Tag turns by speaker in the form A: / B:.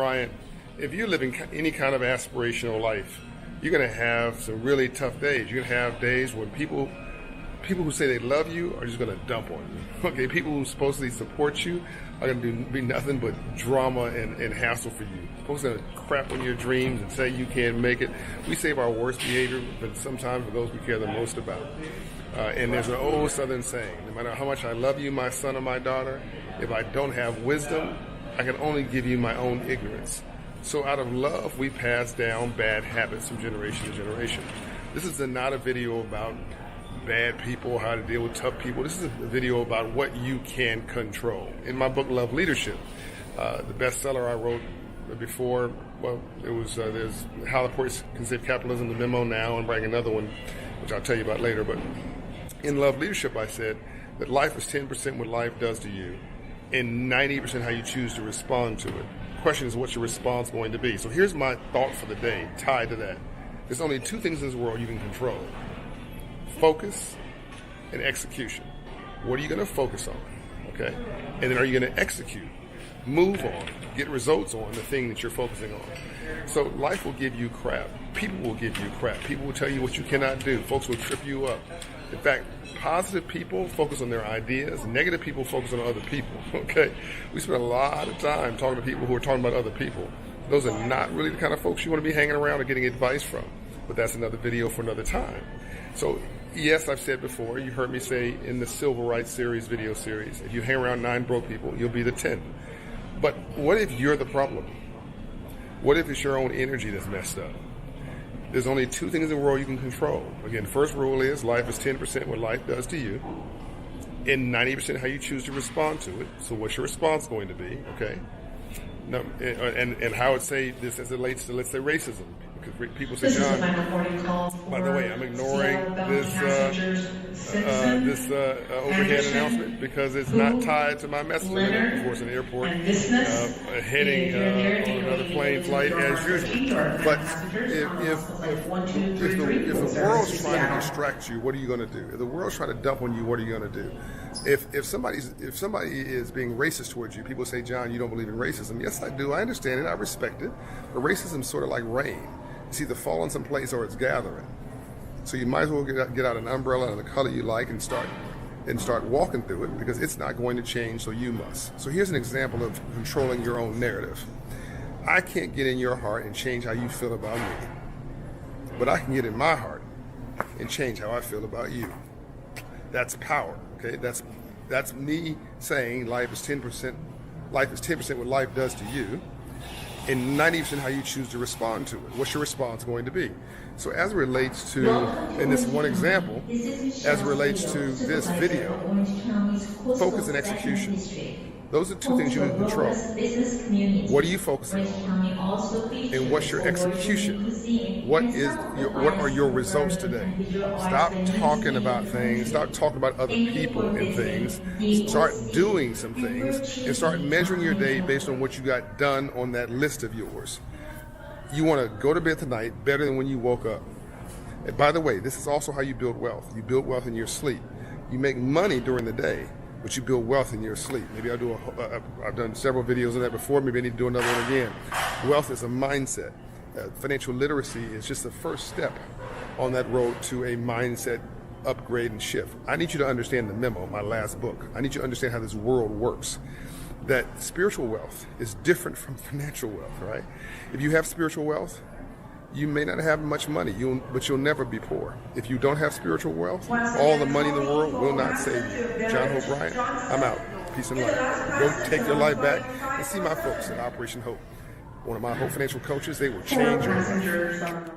A: Bryant, if you're living any kind of aspirational life, you're going to have some really tough days. You're going to have days when people who say they love you are just going to dump on you. Okay, people who supposedly support you are going to be nothing but drama and hassle for you. Supposed to crap on your dreams and say you can't make it. We save our worst behavior, but sometimes for those we care the most about. And there's an old Southern saying, no matter how much I love you, my son or my daughter, if I don't have wisdom, I can only give you my own ignorance. So out of love, we pass down bad habits from generation to generation. This is not a video about bad people, how to deal with tough people. This is a video about what you can control. In my book, Love Leadership, the bestseller I wrote before, well, it was there's How the Poor Can Save Capitalism, the memo now, and writing another one, which I'll tell you about later. But in Love Leadership, I said that life is 10% what life does to you, and 90% how you choose to respond to it. The question is, what's your response going to be? So here's my thought for the day, tied to that. There's only two things in this world you can control: focus and execution. What are you going to focus on? Okay? And then are you going to execute? Move on, get results on the thing that you're focusing on. So life will give you crap. People will give you crap. People will tell you what you cannot do. Folks will trip you up. In fact, positive people focus on their ideas. Negative people focus on other people. Okay? We spend a lot of time talking to people who are talking about other people. Those are not really the kind of folks you want to be hanging around or getting advice from. But that's another video for another time. So yes, I've said before, you heard me say in the Civil Rights series, video series, if you hang around 9 broke people, you'll be the 10th. But what if you're the problem? What if it's your own energy that's messed up? There's only two things in the world you can control. Again, the first rule is life is 10% what life does to you, and 90% how you choose to respond to it. So what's your response going to be, okay? No, and how I would say this as it relates to, let's say, racism. Because people say, John, by the way, I'm ignoring this overhead announcement because it's not tied to my messaging. Of course, an airport heading on another plane flight as usual. But if the world's trying to distract you, what are you going to do? If the world's trying to dump on you, what are you going to do? If somebody is being racist towards you, people say, John, you don't believe in racism. Yes, I do. I understand it. I respect it. But racism is sort of like rain. It's either falling someplace or it's gathering. So you might as well get out an umbrella and the color you like and start walking through it, because it's not going to change, so you must. So here's an example of controlling your own narrative. I can't get in your heart and change how you feel about me, but I can get in my heart and change how I feel about you. That's power. Okay, that's me saying life is 10%. Life is 10% what life does to you, and 90% how you choose to respond to it. What's your response going to be? So as it relates to, in this one example, as it relates to this video, focus and execution. Those are two things you can control. What are you focusing on? And what's your execution? What are your results today? Stop talking about things. Stop talking about other people and things. Start doing some things and start measuring your day based on what you got done on that list of yours. You want to go to bed tonight better than when you woke up. And by the way, this is also how you build wealth. You build wealth in your sleep. You make money during the day, but you build wealth in your sleep. Maybe I've done several videos on that before. Maybe I need to do another one again. Wealth is a mindset. Financial literacy is just the first step on that road to a mindset upgrade and shift. I need you to understand the memo, my last book. I need you to understand how this world works. That spiritual wealth is different from financial wealth, right? If you have spiritual wealth, you may not have much money, but you'll never be poor. If you don't have spiritual wealth, all the money in the world will not save you. John Hope Bryant, I'm out. Peace and life. Go take your life back and see my folks at Operation Hope. One of my Hope Financial coaches, they will change your life.